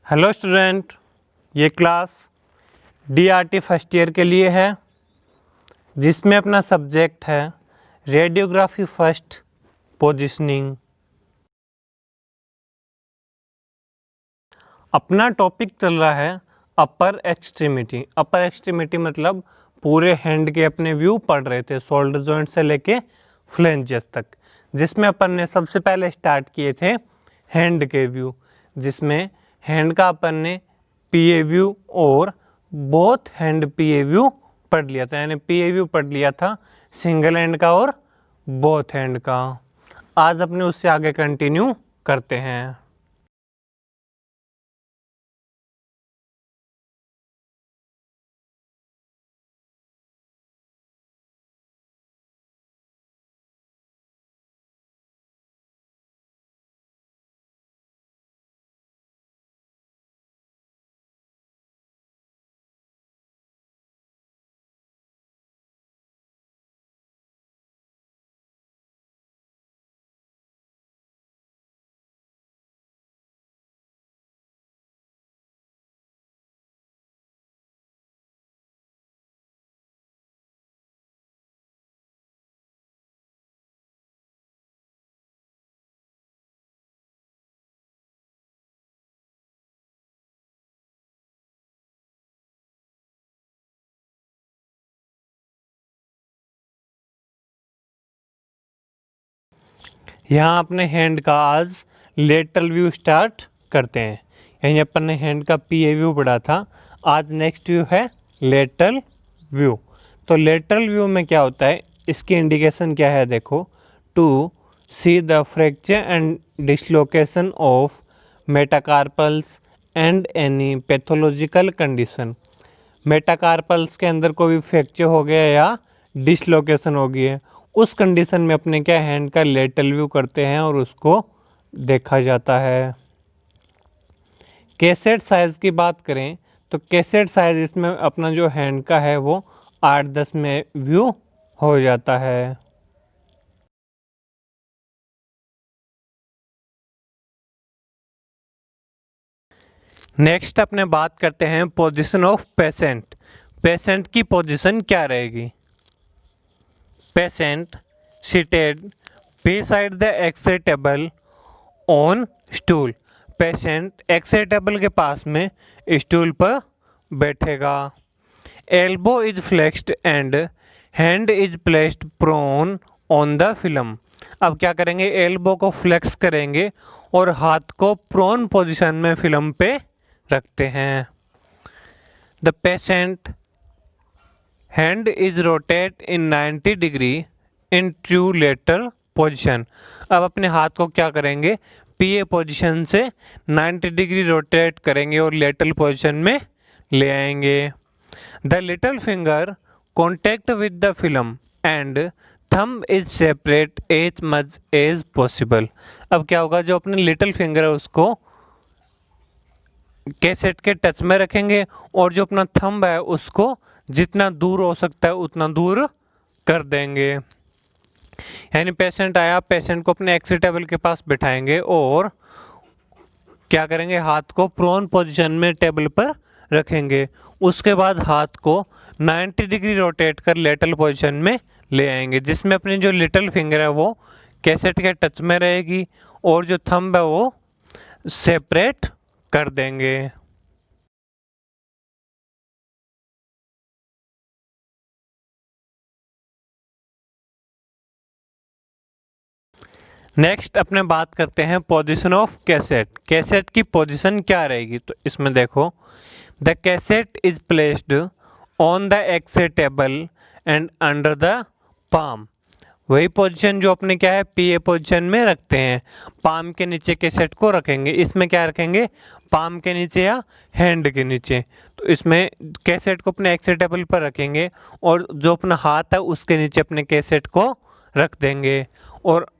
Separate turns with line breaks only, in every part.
Hello student, ये class DRT first year के लिए है जिसमें अपना सब्जेक्ट है रेडियोग्राफी फर्स्ट पोजीशनिंग। अपना टॉपिक चल रहा है अपर एक्सट्रीमिटी। अपर एक्सट्रीमिटी मतलब पूरे हैंड के अपने व्यू पढ़ रहे थे शोल्डर जॉइंट से लेके फ्लेंजेस तक, जिसमें अपन ने सबसे पहले स्टार्ट किए थे हैंड के व्यू, जिसमें हैंड का अपन ने पीए व्यू और बोथ हैंड पीए व्यू पढ़ लिया था। यानी पीए व्यू पढ़ लिया था सिंगल हैंड का और बोथ हैंड का। आज अपने उससे आगे कंटिन्यू करते हैं। यहाँ अपने हैंड का आज लेटरल व्यू स्टार्ट करते हैं। यहीं अपन ने हैंड का पीए व्यू पढ़ा था, आज नेक्स्ट व्यू है लेटरल व्यू। तो लेटरल व्यू में क्या होता है, इसकी इंडिकेशन क्या है देखो, to see the fracture and dislocation of metacarpals and any pathological condition. Metacarpals के अंदर कोई भी फ्रैक्चर हो गया या डिसलोकेशन हो गई है, उस कंडीशन में अपने क्या हैंड का लेटरल व्यू करते हैं और उसको देखा जाता है। कैसेट साइज़ की बात करें तो कैसेट साइज़ इसमें अपना जो हैंड का है वो 8-10 में व्यू हो जाता है। नेक्स्ट अपने बात करते हैं पोजीशन ऑफ पेशेंट। पेशेंट की पोजीशन क्या रहेगी। Patient seated beside the X-ray table on stool. Patient X-ray table के पास में स्टूल पर बैठेगा। Elbow is flexed and hand is placed prone on the film. अब क्या करेंगे, एल्बो को फ्लेक्स करेंगे और हाथ को प्रोन पोजीशन में फिल्म पे रखते हैं। The patient hand is rotate in 90 degree in true lateral position. अब अपने हाथ को क्या करेंगे, पीए पोजीशन से 90 डिग्री रोटेट करेंगे और लेटरल पोजीशन में ले आएंगे। The little finger contact with the film and thumb is separate as much as possible. अब क्या होगा, जो अपने लिटिल फिंगर है उसको कैसेट के टच में रखेंगे और जो अपना थंब है उसको जितना दूर हो सकता है उतना दूर कर देंगे। यानी पेशेंट आया, पेशेंट को अपने एक्स-रे टेबल के पास बिठाएंगे और क्या करेंगे, हाथ को प्रोन पोजीशन में टेबल पर रखेंगे। उसके बाद हाथ को 90 डिग्री रोटेट कर लेटरल पोजीशन में ले आएंगे, जिसमें अपनी जो लिटिल फिंगर है वो कैसेट के टच में रहेगी और जो थंब है वो सेपरेट कर देंगे। नेक्स्ट अपने बात करते हैं पोजीशन ऑफ कैसेट। कैसेट की पोजीशन क्या रहेगी, तो इसमें देखो, the cassette is placed on the X-ray table and under the palm. वही पोजीशन जो अपने क्या है पीए पोजीशन में रखते हैं, पाम के नीचे कैसेट को रखेंगे। इसमें क्या रखेंगे, पाम के नीचे या हैंड के नीचे। तो इसमें कैसेट को अपने एक्स-रे टेबल पर रखेंगे और जो अपना हाथ है उसके नीचे अपने कैसेट को रख देंगे और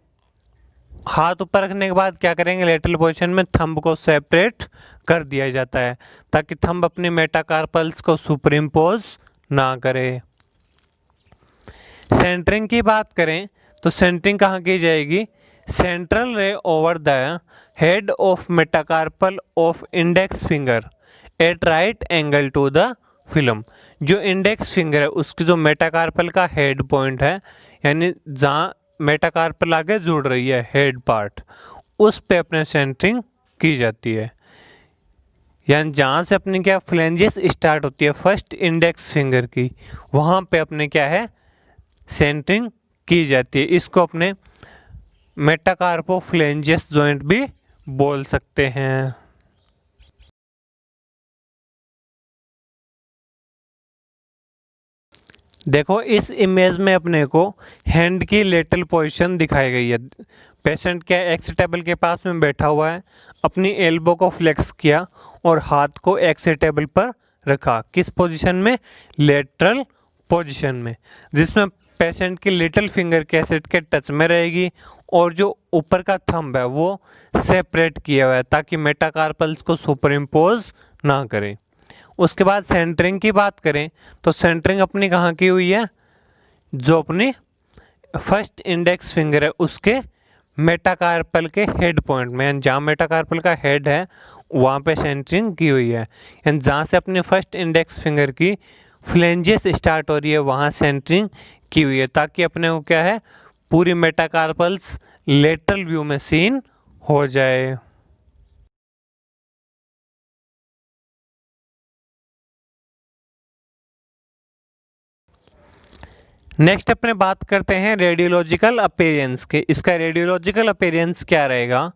हाथ ऊपर रखने के बाद क्या करेंगे, लेटरल पोजीशन में थंब को सेपरेट कर दिया जाता है ताकि थंब अपनी मेटाकार्पल्स को सुपरइम्पोज ना करे। सेंटरिंग की बात करें तो सेंटरिंग कहाँ की जाएगी, central ray over the head of metacarpal of index finger at right angle to the film। जो इंडेक्स फिंगर है उसकी जो मेटाकार्पल का हेड पॉइंट है, यानी जहाँ मेटाकार्पल आगे जुड़ रही है हेड पार्ट, उस पे अपने सेंटरिंग की जाती है। यानी जहाँ से अपनी क्या फ्लेंजेस स्टार्ट होती है फर्स्ट इंडेक्स फिंगर की, वहाँ पे अपने क्या है सेंटरिंग की जाती है। इसको अपने मेटाकार्पोफ्लेंजेस जॉइंट भी बोल सकते हैं। देखो इस इमेज में अपने को हैंड की लेटरल पोजीशन दिखाई गई है। पेशेंट क्या एक्स टेबल के पास में बैठा हुआ है, अपनी एल्बो को फ्लेक्स किया और हाथ को एक्स टेबल पर रखा। किस पोजीशन में? लेटरल पोजीशन में, जिसमें पेशेंट की लिटिल फिंगर कैसेट के टच में रहेगी और जो ऊपर का थंब है वो सेपरेट किया हुआ है ताकि मेटाकार्पल्स को सुपर इम्पोज ना करें। उसके बाद सेंटरिंग की बात करें तो सेंटरिंग अपनी कहाँ की हुई है? जो अपनी फर्स्ट इंडेक्स फिंगर है उसके मेटाकार्पल के हेड पॉइंट में, यानी जहाँ मेटाकार्पल का हेड है वहाँ पे सेंटरिंग की हुई है। यानी जहाँ से अपनी फर्स्ट इंडेक्स फिंगर की फ्लेंजेस स्टार्ट हो रही है वहाँ सेंटरिंग की हुई है ताकि अपने को क्या है पूरी मेटाकार्पल्स लेटरल व्यू में सीन हो जाए। नेक्स्ट अपने बात करते हैं रेडियोलॉजिकल अपीयरेंस के। इसका रेडियोलॉजिकल अपीयरेंस क्या रहेगा?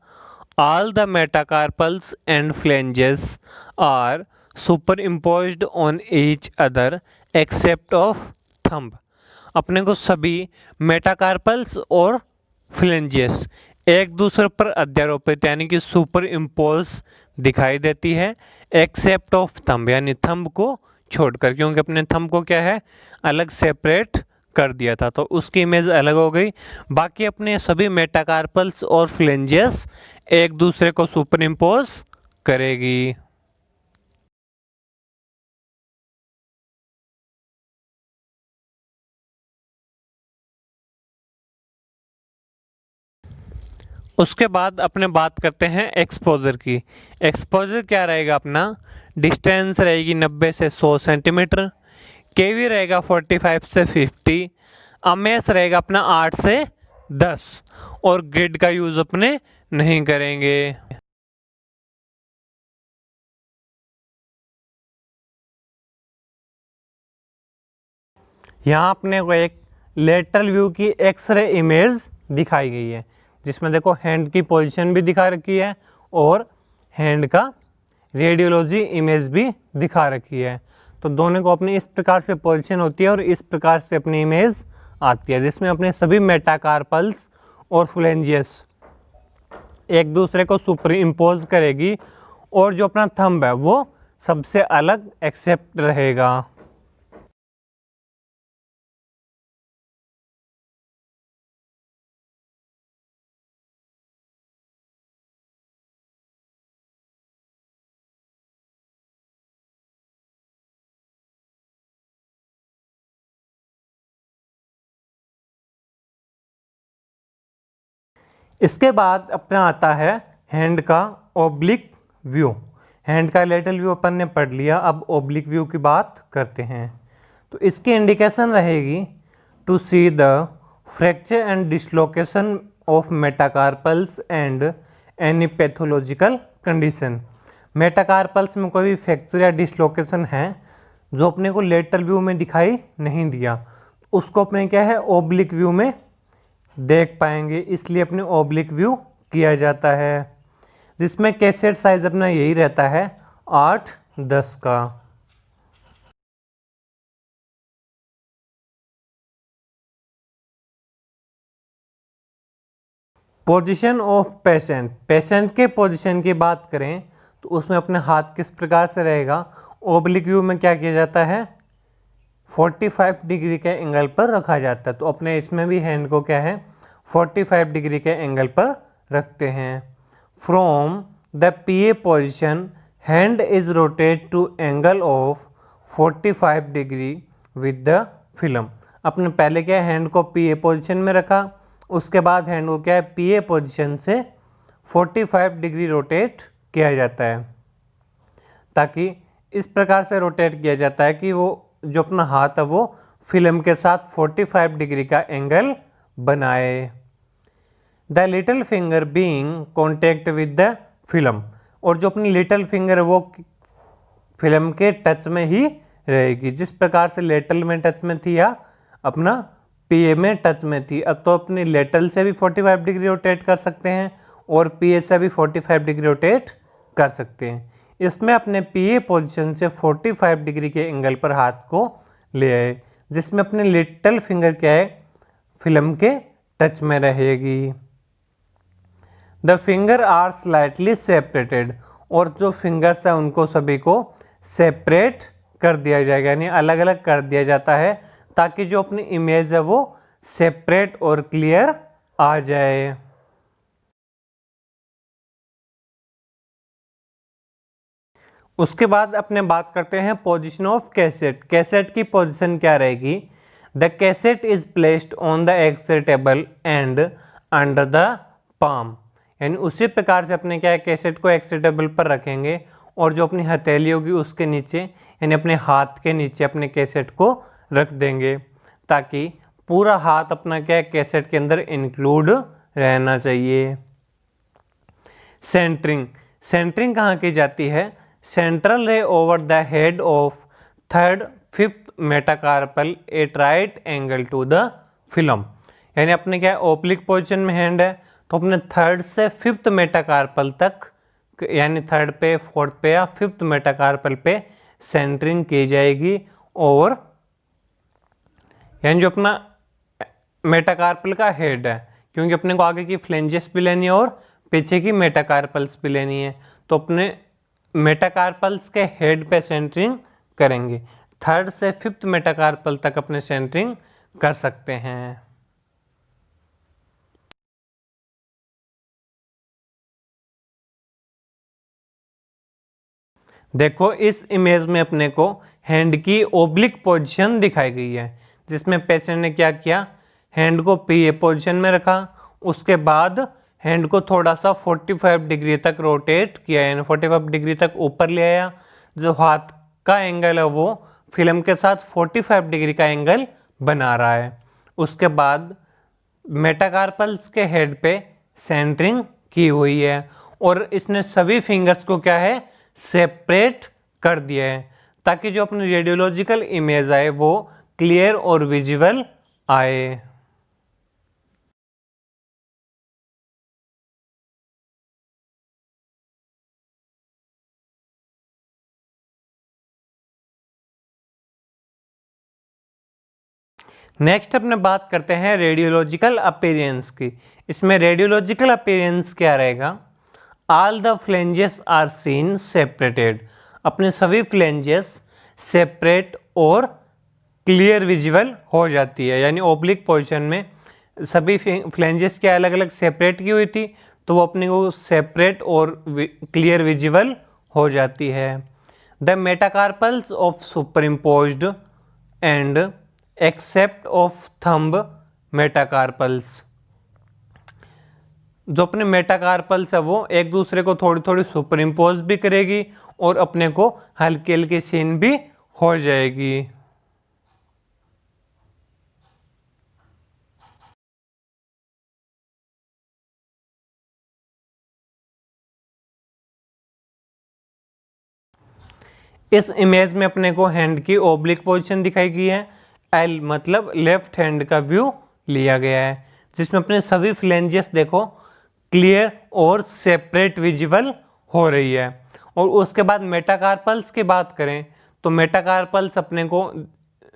All the metacarpals and phalanges are superimposed on each other except of thumb. अपने को सभी मेटाकार्पल्स और फ्लेंजेस एक दूसरे पर अध्यारोपित यानी कि सुपर इम्पोज दिखाई देती है एक्सेप्ट ऑफ थंब, यानी थंब को छोड़कर, क्योंकि अपने थंब को क्या है अलग सेपरेट कर दिया था तो उसकी इमेज अलग हो गई। बाकी अपने सभी मेटाकार्पल्स और फ्लेंजेस एक दूसरे को सुपर इम्पोज करेगी। उसके बाद अपने बात करते हैं एक्सपोजर की। एक्सपोजर क्या रहेगा अपना? डिस्टेंस रहेगी 90 से 100 सेंटीमीटर, केवी रहेगा 45 से 50, अमेस रहेगा अपना 8 से 10 और ग्रिड का यूज अपने नहीं करेंगे। यहाँ अपने को एक लेटरल व्यू की एक्सरे इमेज दिखाई गई है जिसमें देखो हैंड की पोजीशन भी दिखा रखी है और हैंड का रेडियोलॉजी इमेज भी दिखा रखी है। तो दोनों को अपनी इस प्रकार से पोजीशन होती है और इस प्रकार से अपनी इमेज आती है जिसमें अपने सभी मेटाकार्पल्स और फ्लेंजियस एक दूसरे को सुपर इम्पोज करेगी और जो अपना थंब है वो सबसे अलग एक्सेप्ट रहेगा। इसके बाद अपना आता है हैंड का ओब्लिक व्यू। हैंड का लेटरल व्यू अपन ने पढ़ लिया, अब ओब्लिक व्यू की बात करते हैं। तो इसकी इंडिकेशन रहेगी to see the fracture and dislocation of metacarpals and any pathological condition. Metacarpals में कोई भी फ्रैक्चर या डिसलोकेशन है जो अपने को लेटरल व्यू में दिखाई नहीं दिया, उसको अपने क्या है ओब्लिक व्यू में देख पाएंगे, इसलिए अपने ओब्लिक व्यू किया जाता है जिसमें कैसेट साइज अपना यही रहता है 8-10 का। Position of patient. पेशेंट के पोजीशन की बात करें तो उसमें अपने हाथ किस प्रकार से रहेगा? ओब्लिक व्यू में क्या किया जाता है 45 डिग्री के एंगल पर रखा जाता है। तो अपने इसमें भी हैंड को क्या है 45 डिग्री के एंगल पर रखते हैं। From the PA position hand is rotate to angle of 45 degree with the film. अपने पहले क्या हैंड को पीए पोजीशन में रखा उसके बाद हैंड को क्या है पीए पोजीशन से 45 डिग्री रोटेट किया जाता है, ताकि इस प्रकार से रोटेट किया जाता है कि वो जो अपना हाथ है वो फिल्म के साथ 45 डिग्री का एंगल बनाए। The little finger being contact with the film, और जो अपनी लिटिल फिंगर है वो फिल्म के टच में ही रहेगी। जिस प्रकार से लेटल में टच में थी या अपना पीए में टच में थी, अब तो अपनी लेटल से भी 45 डिग्री रोटेट कर सकते हैं और पीए से भी 45 डिग्री रोटेट कर सकते हैं। इसमें अपने पीए पोजीशन से 45 डिग्री के एंगल पर हाथ को ले आए, जिसमें अपनी लिटिल फिंगर क्या है फिल्म के टच में रहेगी। The finger are slightly separated, और जो फिंगर्स है उनको सभी को सेपरेट कर दिया जाएगा, यानी अलग अलग कर दिया जाता है, ताकि जो अपनी इमेज है वो सेपरेट और क्लियर आ जाए। उसके बाद अपने बात करते हैं पोजीशन ऑफ कैसेट। कैसेट की पोजीशन क्या रहेगी? The cassette is placed on the X-ray table and under the palm, यानी उसी प्रकार से अपने क्या है कैसेट को एक्स-रे टेबल पर रखेंगे और जो अपनी हथेली होगी उसके नीचे, यानी अपने हाथ के नीचे अपने कैसेट को रख देंगे, ताकि पूरा हाथ अपना क्या है कैसेट के अंदर इंक्लूड रहना चाहिए। सेंटरिंग, सेंटरिंग कहाँ की जाती है? Central ray over the head of third fifth metacarpal at right angle to the film, यानी अपने क्या ओब्लिक पोजीशन में हैंड है तो अपने थर्ड से फिफ्थ मेटाकार्पल तक, यानी थर्ड पे फोर्थ पे या फिफ्थ मेटाकार्पल पे सेंटरिंग की जाएगी। और यानी जो अपना मेटाकार्पल का हेड है, क्योंकि अपने को आगे की फ्लेंजेस भी लेनी है और पीछे की मेटाकार्पल्स भी लेनी है, तो अपने मेटाकार्पल्स के हेड पे सेंटरिंग करेंगे। थर्ड से फिफ्थ मेटाकार्पल तक अपने सेंटरिंग कर सकते हैं। देखो इस इमेज में अपने को हैंड की ओब्लिक पोजीशन दिखाई गई है, जिसमें पेशेंट ने क्या किया हैंड को पीए पोजीशन में रखा, उसके बाद हैंड को थोड़ा सा 45 डिग्री तक रोटेट किया, यानी 45 डिग्री तक ऊपर ले आया। जो हाथ का एंगल है वो फिल्म के साथ 45 डिग्री का एंगल बना रहा है। उसके बाद मेटाकार्पल्स के हेड पे सेंटरिंग की हुई है और इसने सभी फिंगर्स को क्या है सेपरेट कर दिया है, ताकि जो अपनी रेडियोलॉजिकल इमेज आए वो क्लियर और विजिबल आए। नेक्स्ट अपने बात करते हैं रेडियोलॉजिकल अपीयरेंस की। इसमें रेडियोलॉजिकल अपीयरेंस क्या रहेगा? All the phalanges are seen separated, अपने सभी फ्लेंजेस सेपरेट और क्लियर विजिबल हो जाती है, यानी ओब्लिक पोजीशन में सभी फ्लेंजेस क्या अलग अलग सेपरेट की हुई थी तो वो अपने को सेपरेट और क्लियर विजिबल हो जाती है। The metacarpals of super imposed and accept of thumb metacarpals, जो अपने मेटाकार्पल्स है वो एक दूसरे को थोड़ी थोड़ी सुपर इम्पोज भी करेगी और अपने को हल्की हल्की सीन भी हो जाएगी। इस इमेज में अपने को हैंड की ओब्लिक पोजीशन दिखाई गई है, एल मतलब लेफ्ट हैंड का व्यू लिया गया है, जिसमें अपने सभी फ्लेंजेस देखो क्लियर और सेपरेट विजिबल हो रही है। और उसके बाद मेटाकार्पल्स की बात करें तो मेटाकार्पल्स अपने को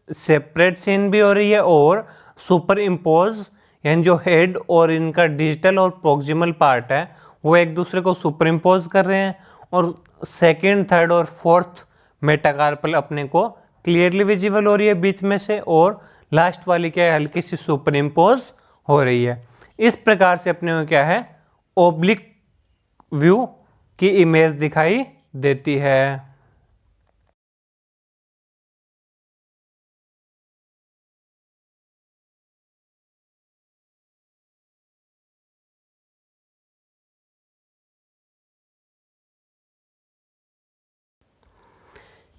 सेपरेट सीन भी हो रही है और सुपर इम्पोज, यानी जो हेड और इनका डिजिटल और प्रोक्सिमल पार्ट है वो एक दूसरे को सुपर इम्पोज कर रहे हैं, और सेकेंड थर्ड और फोर्थ मेटाकार्पल अपने को क्लियरली विजिबल हो रही है बीच में से, और लास्ट वाली क्या है हल्की सी सुपर इम्पोज हो रही है। इस प्रकार से अपने को क्या है ओब्लिक व्यू की इमेज दिखाई देती है।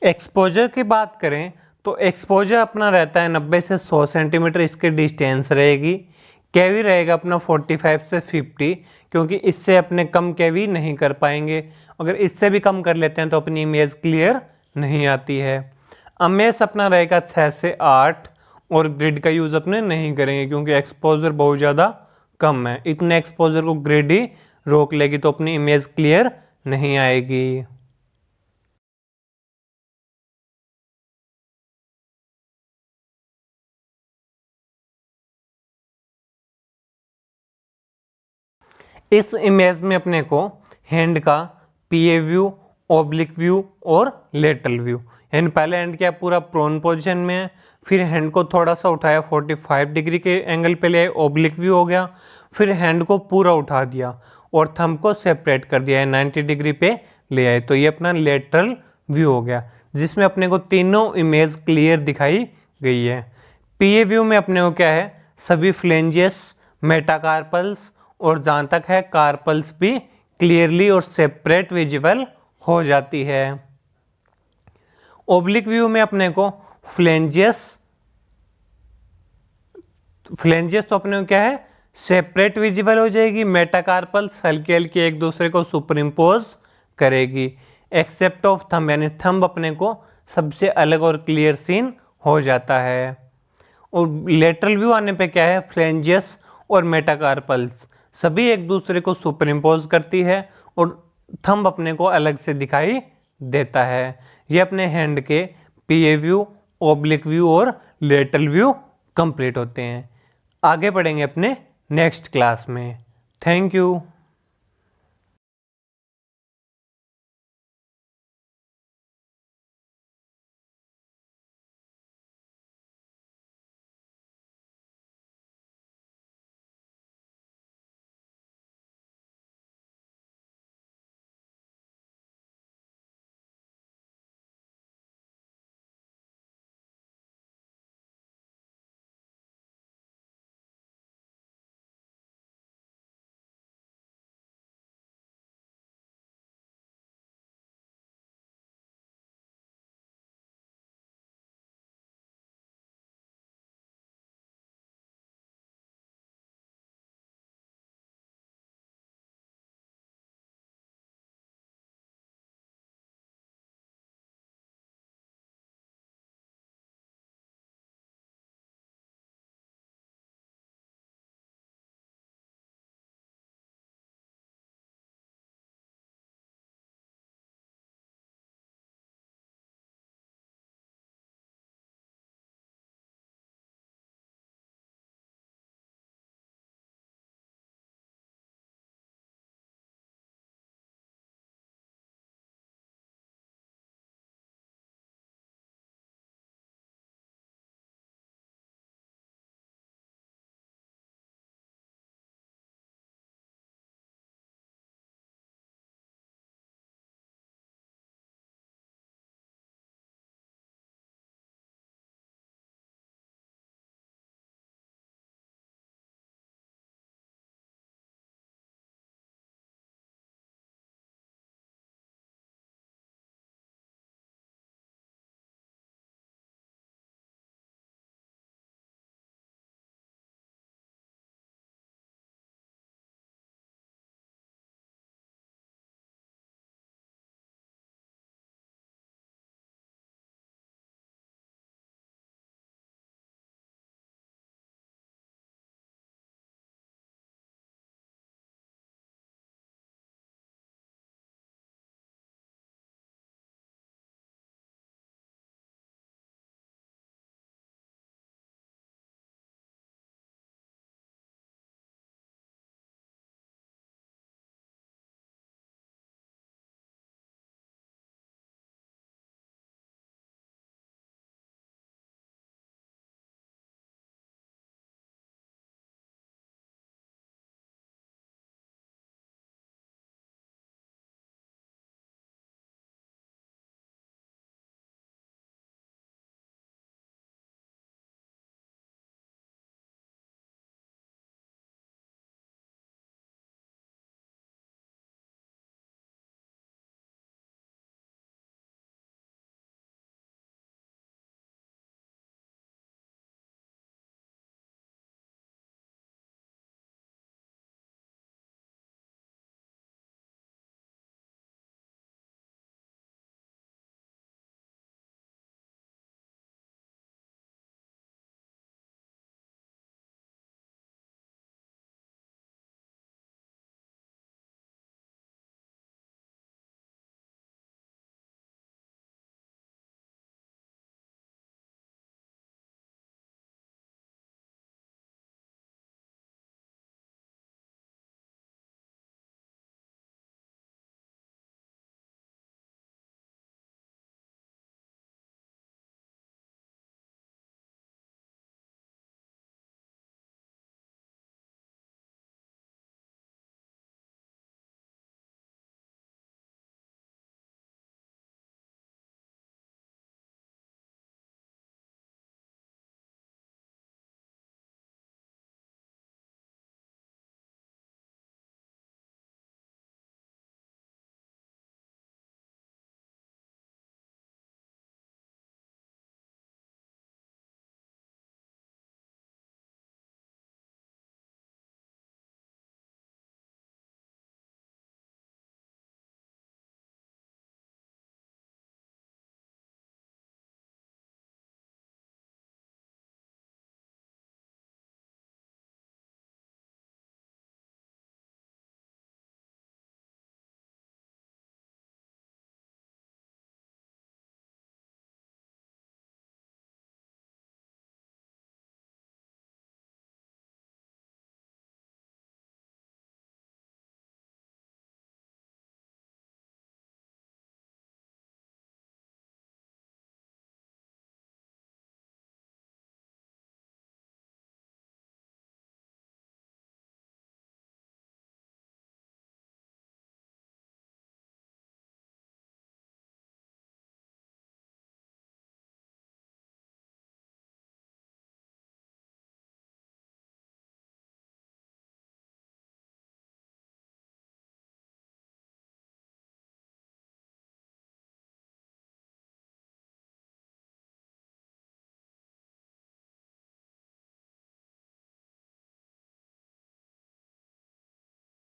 एक्सपोजर की बात करें तो एक्सपोजर अपना रहता है 90 से 100 सेंटीमीटर, इसकी डिस्टेंस रहेगी। कैवी रहेगा अपना 45 से 50, क्योंकि इससे अपने कम कैवी नहीं कर पाएंगे। अगर इससे भी कम कर लेते हैं तो अपनी इमेज क्लियर नहीं आती है। अमेस अपना रहेगा 6 से 8, और ग्रिड का यूज़ अपने नहीं करेंगे क्योंकि एक्सपोजर बहुत ज़्यादा कम है। इतने एक्सपोजर को ग्रिड ही रोक लेगी तो अपनी इमेज क्लियर नहीं आएगी। इस इमेज में अपने को हैंड का पीए व्यू, ओब्लिक व्यू और लेटरल व्यू, यानी पहले हैंड क्या पूरा प्रोन पोजीशन में है, फिर हैंड को थोड़ा सा उठाया 45 डिग्री के एंगल पे ले आए, ओब्लिक व्यू हो गया, फिर हैंड को पूरा उठा दिया और थंब को सेपरेट कर दिया है 90 डिग्री पे ले आए, तो ये अपना लेटरल व्यू हो गया, जिसमें अपने को तीनों इमेज क्लियर दिखाई गई है। पीए व्यू में अपने को क्या है, सभी फ्लेंजियस, मेटाकार्पल्स और जहाँ तक है कार्पल्स भी क्लियरली और सेपरेट विजिबल हो जाती है। ओब्लिक व्यू में अपने को फ्लेंजियस तो अपने को क्या है, सेपरेट विजिबल हो जाएगी। मेटाकार्पल्स हल्की हल्की एक दूसरे को सुपर इम्पोज करेगी, एक्सेप्ट ऑफ थंब, यानी थंब अपने को सबसे अलग और क्लियर सीन हो जाता है। और लेटरल व्यू आने पे क्या है, फ्लेंजियस और मेटाकार्पल्स सभी एक दूसरे को सुपर इम्पोज करती है और थंब अपने को अलग से दिखाई देता है। ये अपने हैंड के पीए व्यू, ओब्लिक व्यू और लेटरल व्यू कंप्लीट होते हैं। आगे बढ़ेंगे अपने नेक्स्ट क्लास में। Thank you.